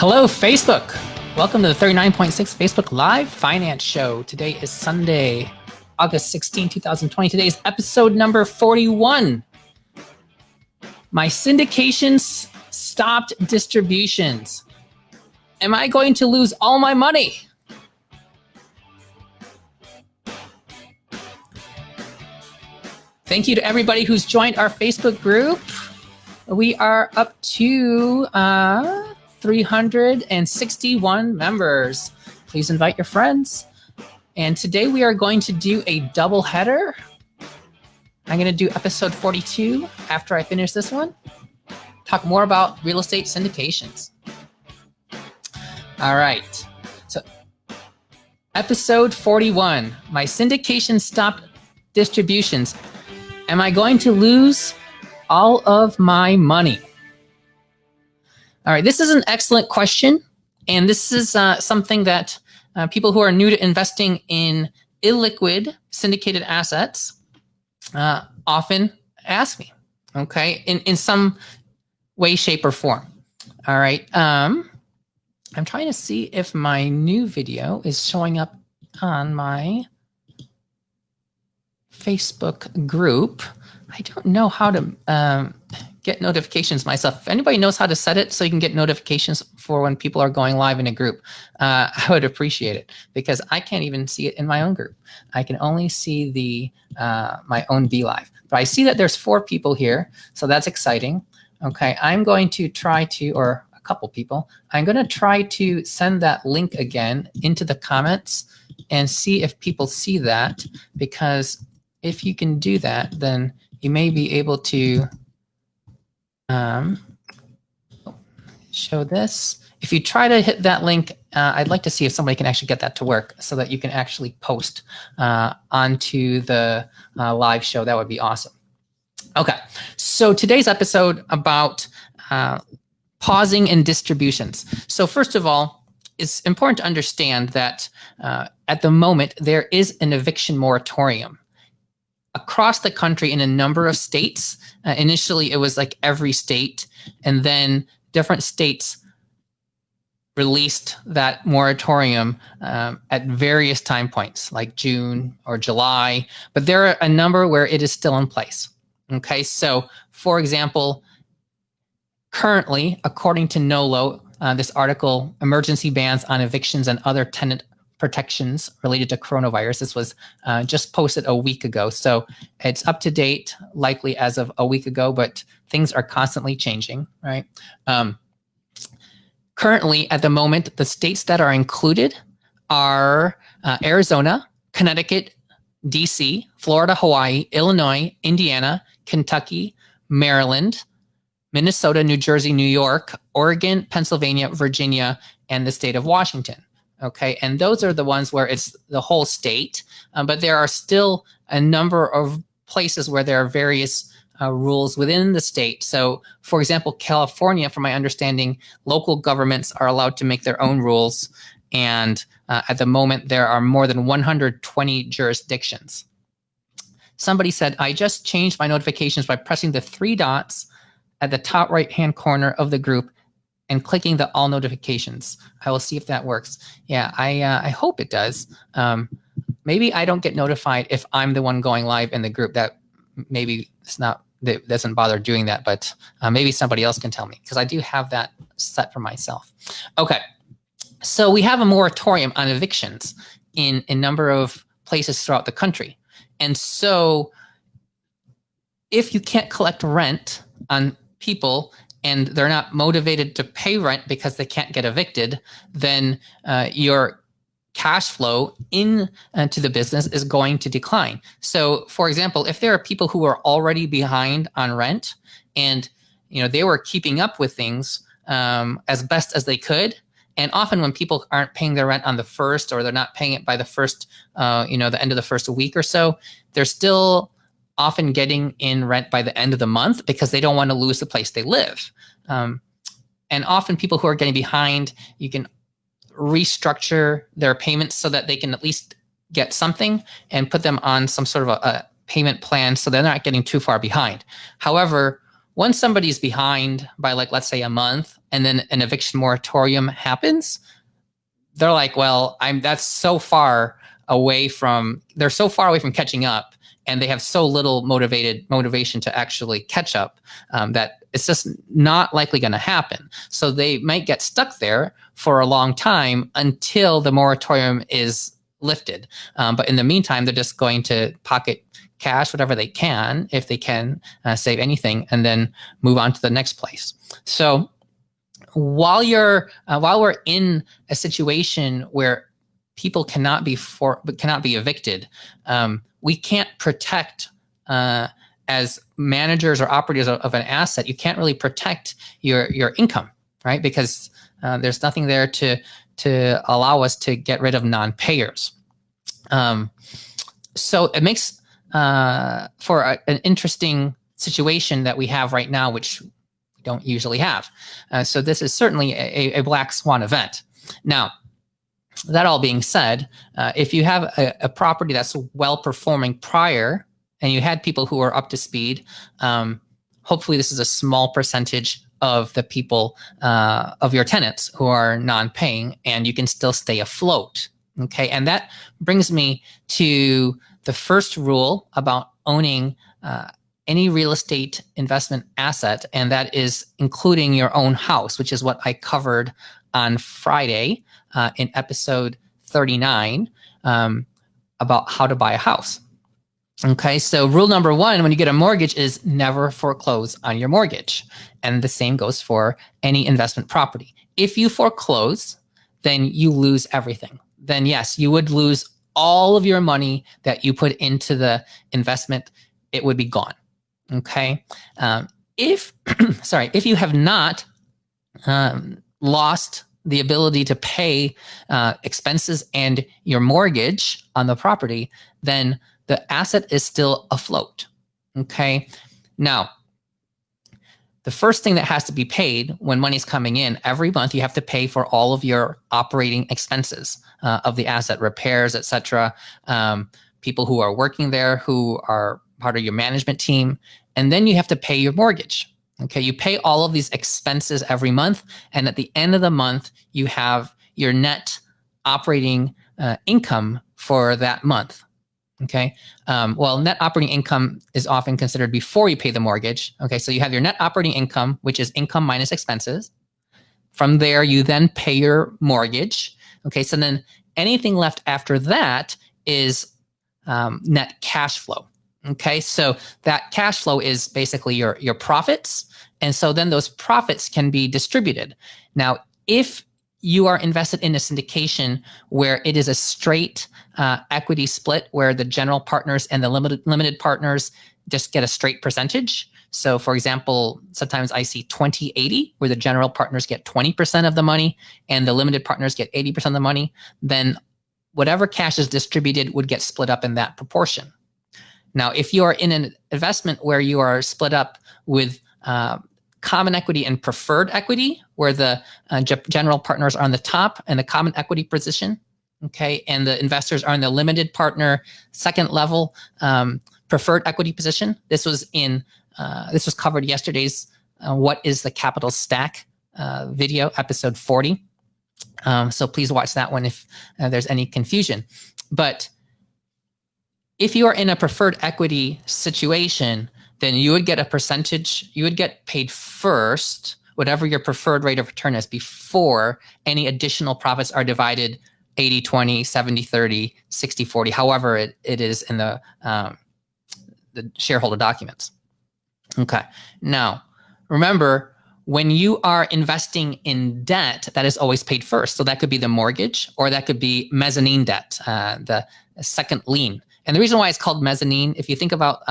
Hello, Facebook. Welcome to the 39.6 Facebook Live Finance Show. Today is Sunday, August 16, 2020. Today is episode number 41. My syndications stopped distributions. Am I going to lose all my money? Thank you to everybody who's joined our Facebook group. We are up to 361 members. Please invite your friends. And today we are going to do a double header. I'm going to do episode 42 after I finish this one. Talk more about real estate syndications. All right. So episode 41, my syndication stopped distributions. Am I going to lose all of my money? All right, this is an excellent question. And this is something that people who are new to investing in illiquid syndicated assets often ask me, okay, in some way, shape, or form. All right. I'm trying to see if my new video is showing up on my Facebook group. I don't know how to get notifications myself. If anybody knows how to set it so you can get notifications for when people are going live in a group, I would appreciate it, because I can't even see it in my own group. I can only see the my own BeLive. But I see that there's 4 people here, so that's exciting. Okay, I'm going to try to, or a couple people, I'm going to try to send that link again into the comments and see if people see that, because if you can do that, then you may be able to show this. If you try to hit that link, I'd like to see if somebody can actually get that to work so that you can actually post onto the live show. That would be awesome. Okay, so today's episode about pausing and distributions. So first of all, it's important to understand that at the moment, there is an eviction moratorium across the country in a number of states. Initially, it was like every state, and then different states released that moratorium at various time points, like June or July. But there are a number where it is still in place. Okay, so for example, currently, according to NOLO, this article, Emergency Bans on Evictions and Other Tenant Protections Related to Coronavirus. This was just posted a week ago. So it's up to date, likely as of a week ago, but things are constantly changing, right? Currently, at the moment, the states that are included are Arizona, Connecticut, DC, Florida, Hawaii, Illinois, Indiana, Kentucky, Maryland, Minnesota, New Jersey, New York, Oregon, Pennsylvania, Virginia, and the state of Washington. Okay, and those are the ones where it's the whole state, but there are still a number of places where there are various rules within the state. So, for example, California, from my understanding, local governments are allowed to make their own rules, and at the moment, there are more than 120 jurisdictions. Somebody said, I just changed my notifications by pressing the 3 dots at the top right-hand corner of the group and clicking the all notifications. I will see if that works. Yeah, I hope it does. Maybe I don't get notified if I'm the one going live in the group. That maybe it's not, that doesn't bother doing that, but maybe somebody else can tell me, because I do have that set for myself. Okay, so we have a moratorium on evictions in a number of places throughout the country. And so if you can't collect rent on people and they're not motivated to pay rent because they can't get evicted, then your cash flow into the business is going to decline. So, for example, if there are people who are already behind on rent and they were keeping up with things as best as they could, and often when people aren't paying their rent on the first, or they're not paying it by the first, the end of the first week or so, they're still often getting in rent by the end of the month because they don't want to lose the place they live. And often people who are getting behind, you can restructure their payments so that they can at least get something and put them on some sort of a payment plan so they're not getting too far behind. However, once somebody's behind by like, let's say a month, and then an eviction moratorium happens, they're like, well, that's so far away from, they're so far away from catching up, and they have so little motivation to actually catch up, that it's just not likely going to happen. So they might get stuck there for a long time until the moratorium is lifted. But in the meantime, they're just going to pocket cash, whatever they can, if they can save anything, and then move on to the next place. So while we're in a situation where people cannot be evicted, we can't protect, as managers or operators of an asset, you can't really protect your income, right? Because there's nothing there to allow us to get rid of non-payers. So it makes for an interesting situation that we have right now, which we don't usually have. So this is certainly a black swan event. Now, that all being said, if you have a property that's well performing prior, and you had people who are up to speed, hopefully this is a small percentage of the people, of your tenants who are non-paying, and you can still stay afloat. Okay, and that brings me to the first rule about owning any real estate investment asset, and that is including your own house, which is what I covered on Friday in episode 39 about how to buy a house. Okay, so rule number one when you get a mortgage is never foreclose on your mortgage. And the same goes for any investment property. If you foreclose, then you lose everything. Then yes, you would lose all of your money that you put into the investment. It would be gone. Okay, if you have not lost the ability to pay expenses and your mortgage on the property, then the asset is still afloat. Okay, now the first thing that has to be paid when money's coming in every month, you have to pay for all of your operating expenses of the asset, repairs, etc. People who are working there, who are part of your management team, and then you have to pay your mortgage. Okay, you pay all of these expenses every month, and at the end of the month, you have your net operating income for that month. Okay, well, net operating income is often considered before you pay the mortgage. Okay, so you have your net operating income, which is income minus expenses. From there, you then pay your mortgage. Okay, so then anything left after that is net cash flow. Okay, so that cash flow is basically your profits. And so then those profits can be distributed. Now, if you are invested in a syndication where it is a straight equity split, where the general partners and the limited partners just get a straight percentage. So for example, sometimes I see 20-80, where the general partners get 20% of the money and the limited partners get 80% of the money, then whatever cash is distributed would get split up in that proportion. Now, if you are in an investment where you are split up with common equity and preferred equity, where the general partners are on the top and the common equity position, okay, and the investors are in the limited partner second level preferred equity position. This was covered yesterday's What is the Capital Stack video, episode 40. So please watch that one if there's any confusion. But if you are in a preferred equity situation, then you would get a percentage, you would get paid first, whatever your preferred rate of return is, before any additional profits are divided 80-20, 70-30, 60-40, however it is in the shareholder documents. Okay, now remember, when you are investing in debt, that is always paid first. So that could be the mortgage, or that could be mezzanine debt, the second lien. And the reason why it's called mezzanine, if you think about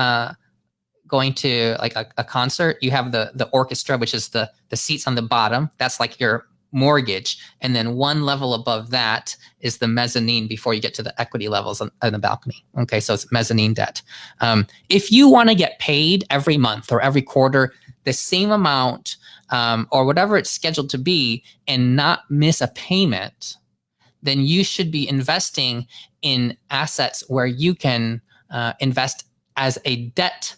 going to like a concert, you have the orchestra, which is the seats on the bottom. That's like your mortgage. And then one level above that is the mezzanine before you get to the equity levels on the balcony. Okay, so it's mezzanine debt. If you want to get paid every month or every quarter the same amount or whatever it's scheduled to be and not miss a payment, then you should be investing in assets where you can invest as a debt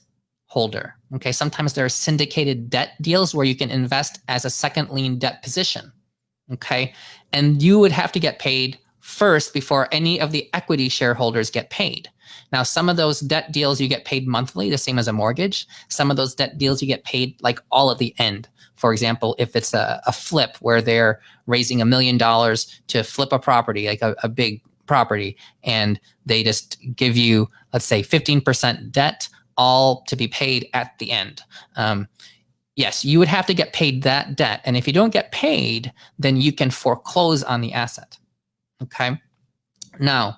holder. Okay, sometimes there are syndicated debt deals where you can invest as a second lien debt position. Okay, and you would have to get paid first before any of the equity shareholders get paid. Now, some of those debt deals you get paid monthly, the same as a mortgage. Some of those debt deals you get paid like all at the end. For example, if it's a flip where they're raising $1 million to flip a property, like a big property, and they just give you, let's say, 15% debt, all to be paid at the end. Yes, you would have to get paid that debt. And if you don't get paid, then you can foreclose on the asset. Okay. Now,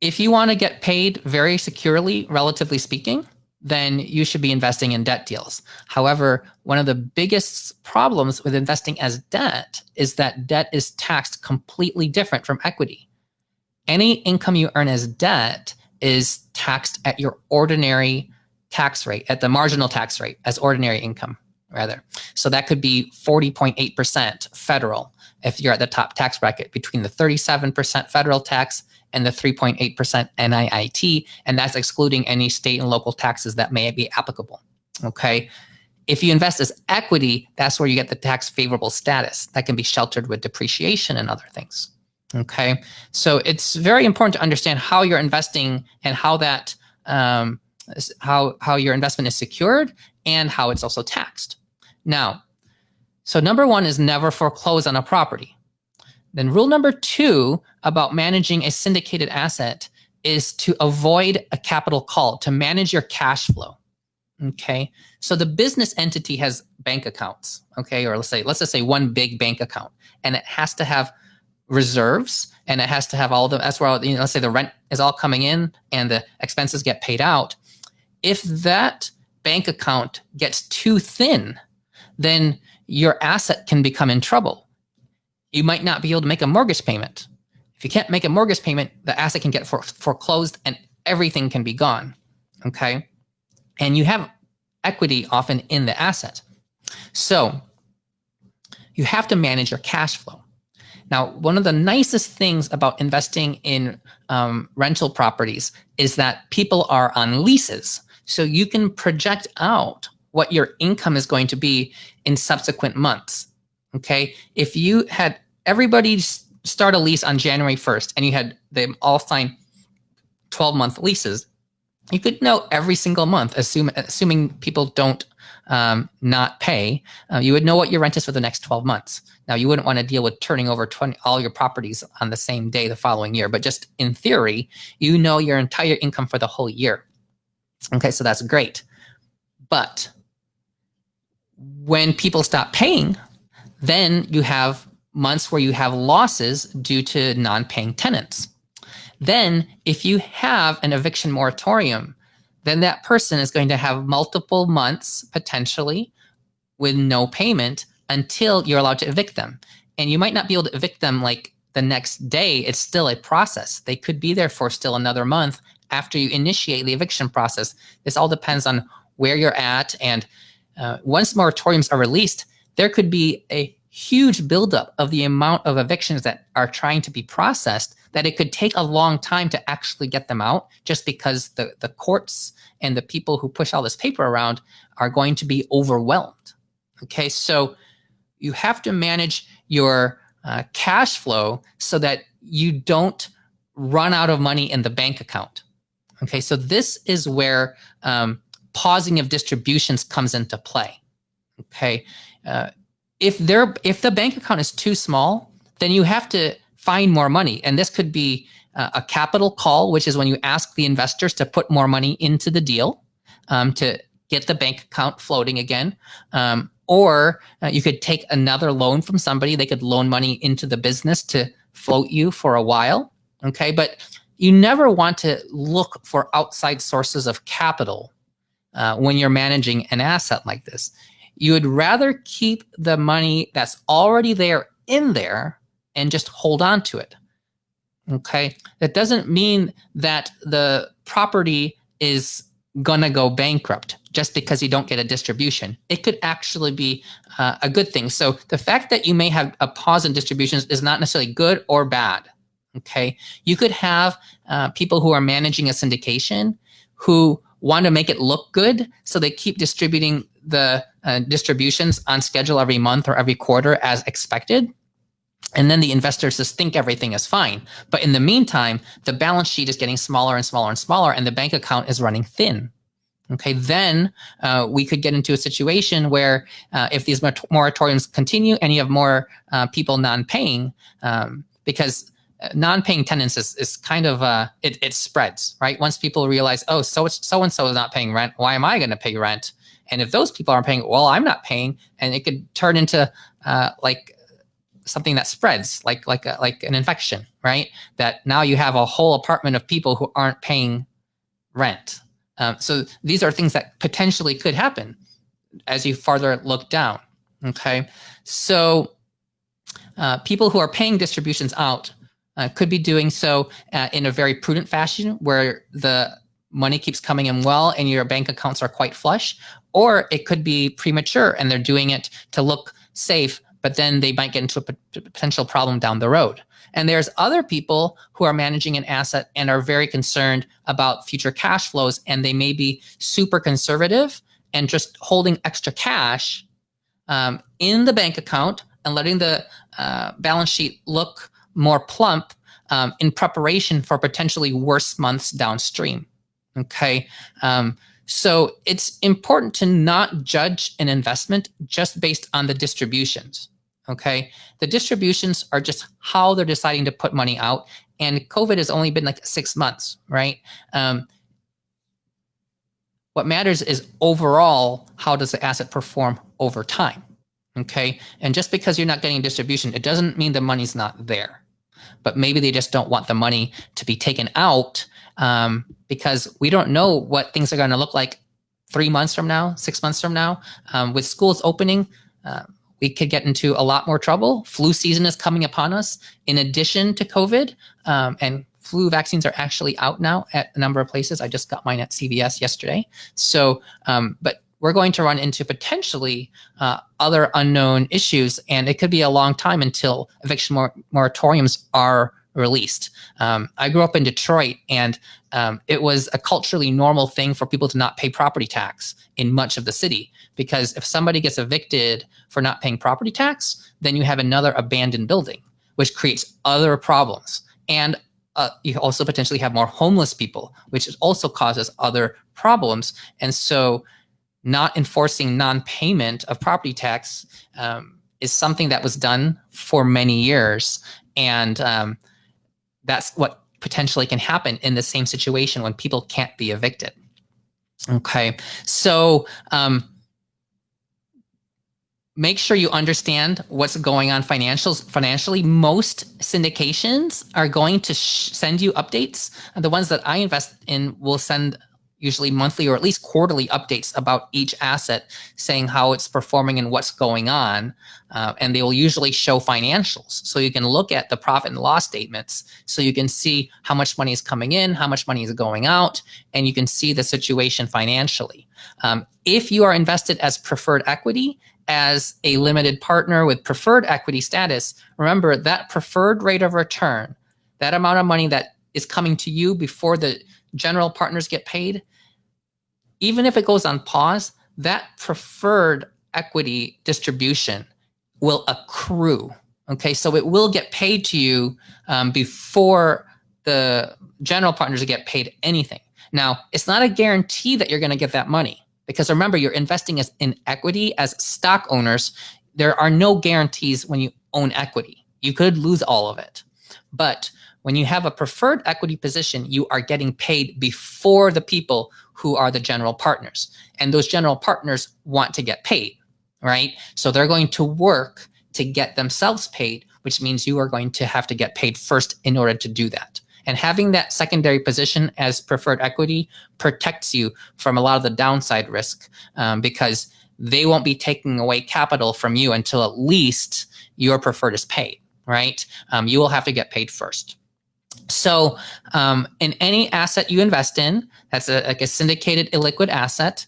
if you want to get paid very securely, relatively speaking, then you should be investing in debt deals. However, one of the biggest problems with investing as debt is that debt is taxed completely different from equity. Any income you earn as debt is taxed at your ordinary tax rate, at the marginal tax rate, as ordinary income, rather. So that could be 40.8% federal if you're at the top tax bracket, between the 37% federal tax and the 3.8% NIIT, and that's excluding any state and local taxes that may be applicable. Okay. If you invest as equity, that's where you get the tax favorable status that can be sheltered with depreciation and other things. Okay. So it's very important to understand how you're investing and how that how your investment is secured and how it's also taxed. Now, so number one is never foreclose on a property. Then rule number two about managing a syndicated asset is to avoid a capital call, to manage your cash flow. Okay. So the business entity has bank accounts. Okay. Or let's just say one big bank account, and it has to have reserves, and it has to have all the, that's where, let's say the rent is all coming in and the expenses get paid out. If that bank account gets too thin, then your asset can become in trouble. You might not be able to make a mortgage payment. If you can't make a mortgage payment, the asset can get foreclosed and everything can be gone. Okay. And you have equity often in the asset. So you have to manage your cash flow. Now, one of the nicest things about investing in rental properties is that people are on leases. So you can project out what your income is going to be in subsequent months. Okay. If you had everybody start a lease on January 1st and you had them all sign 12-month leases, you could know every single month, assuming people don't not pay, you would know what your rent is for the next 12 months. Now, you wouldn't want to deal with turning over all your properties on the same day the following year, but just in theory, you know your entire income for the whole year. Okay, so that's great. But when people stop paying, then you have months where you have losses due to non-paying tenants. Then if you have an eviction moratorium, then that person is going to have multiple months potentially with no payment until you're allowed to evict them. And you might not be able to evict them like the next day. It's still a process. They could be there for still another month after you initiate the eviction process. This all depends on where you're at. And once moratoriums are released, there could be a huge buildup of the amount of evictions that are trying to be processed, that it could take a long time to actually get them out, just because the courts and the people who push all this paper around are going to be overwhelmed. Okay, so you have to manage your cash flow so that you don't run out of money in the bank account. Okay, so this is where pausing of distributions comes into play. Okay, if the bank account is too small, then you have to find more money. And this could be a capital call, which is when you ask the investors to put more money into the deal to get the bank account floating again. Or you could take another loan from somebody. They could loan money into the business to float you for a while. Okay, but you never want to look for outside sources of capital when you're managing an asset like this. You would rather keep the money that's already there in there and just hold on to it. Okay, that doesn't mean that the property is gonna go bankrupt just because you don't get a distribution. It could actually be a good thing. So the fact that you may have a pause in distributions is not necessarily good or bad. Okay, you could have people who are managing a syndication who want to make it look good, so they keep distributing the distributions on schedule every month or every quarter as expected. And then the investors just think everything is fine. But in the meantime, the balance sheet is getting smaller and smaller and smaller, and the bank account is running thin. Okay, then we could get into a situation where if these moratoriums continue and you have more people non-paying, because non-paying tenants is kind of, it spreads, right? Once people realize, oh, so-and-so is not paying rent, why am I going to pay rent? And if those people aren't paying, well, I'm not paying. And it could turn into like something that spreads, like an infection, right? That now you have a whole apartment of people who aren't paying rent. So these are things that potentially could happen as you farther look down, okay? So people who are paying distributions out could be doing so in a very prudent fashion where the money keeps coming in well and your bank accounts are quite flush, or it could be premature and they're doing it to look safe, but then they might get into a potential problem down the road. And there's other people who are managing an asset and are very concerned about future cash flows, and they may be super conservative and just holding extra cash in the bank account and letting the balance sheet look more plump in preparation for potentially worse months downstream. Okay. So it's important to not judge an investment just based on the distributions. Okay. The distributions are just how they're deciding to put money out. And COVID has only been like 6 months, right? What matters is overall, how does the asset perform over time? Okay. And just because you're not getting a distribution, it doesn't mean the money's not there. But maybe they just don't want the money to be taken out because we don't know what things are going to look like 3 months from now, 6 months from now. With schools opening, we could get into a lot more trouble. Flu season is coming upon us in addition to COVID, and flu vaccines are actually out now at a number of places. I just got mine at CVS yesterday. So, but we're going to run into potentially other unknown issues, and it could be a long time until eviction moratoriums are released. I grew up in Detroit, and it was a culturally normal thing for people to not pay property tax in much of the city, because if somebody gets evicted for not paying property tax, then you have another abandoned building, which creates other problems. And you also potentially have more homeless people, which also causes other problems. And so not enforcing non-payment of property tax is something that was done for many years. And that's what potentially can happen in the same situation when people can't be evicted. Okay, so make sure you understand what's going on financially. Most syndications are going to send you updates. The ones that I invest in will send usually monthly or at least quarterly updates about each asset, saying how it's performing and what's going on. And they will usually show financials. So you can look at the profit and loss statements. So you can see how much money is coming in, how much money is going out, and you can see the situation financially. If you are invested as preferred equity, as a limited partner with preferred equity status, remember that preferred rate of return, that amount of money that is coming to you before the general partners get paid, even if it goes on pause, that preferred equity distribution will accrue. Okay, so it will get paid to you before the general partners get paid anything. Now, it's not a guarantee that you're going to get that money, because remember, you're investing in equity as stock owners. There are no guarantees when you own equity. You could lose all of it. But when you have a preferred equity position, you are getting paid before the people who are the general partners. And those general partners want to get paid, right? So they're going to work to get themselves paid, which means you are going to have to get paid first in order to do that. And having that secondary position as preferred equity protects you from a lot of the downside risk, because they won't be taking away capital from you until at least your preferred is paid, right? You will have to get paid first. So in any asset you invest in, that's like a syndicated illiquid asset,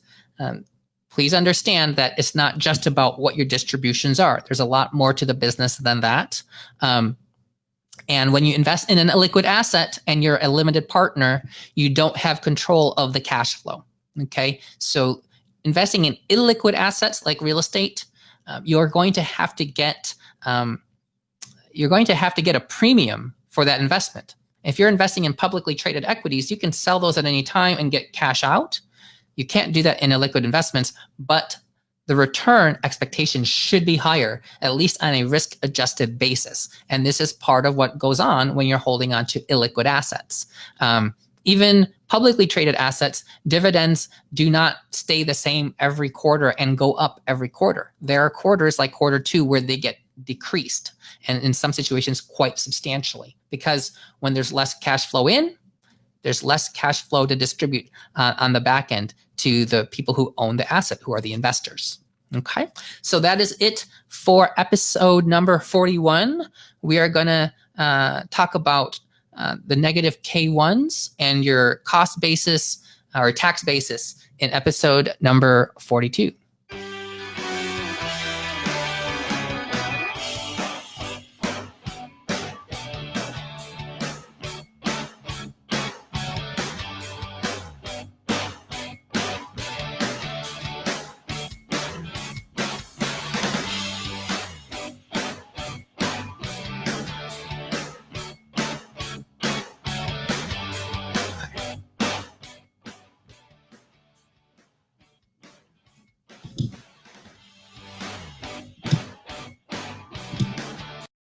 please understand that it's not just about what your distributions are. There's a lot more to the business than that. And when you invest in an illiquid asset and you're a limited partner, you don't have control of the cash flow. Okay, so investing in illiquid assets like real estate, you're going to have to get a premium for that investment. If you're investing in publicly traded equities, you can sell those at any time and get cash out. You can't do that in illiquid investments, but the return expectations should be higher, at least on a risk-adjusted basis. And this is part of what goes on when you're holding on to illiquid assets. Even publicly traded assets, dividends do not stay the same every quarter and go up every quarter. There are quarters like quarter two where they get decreased, and in some situations quite substantially, because when there's less cash flow in, there's less cash flow to distribute on the back end to the people who own the asset, who are the investors. Okay, so that is it for episode number 41. We are going to talk about the negative K1s and your cost basis or tax basis in episode number 42.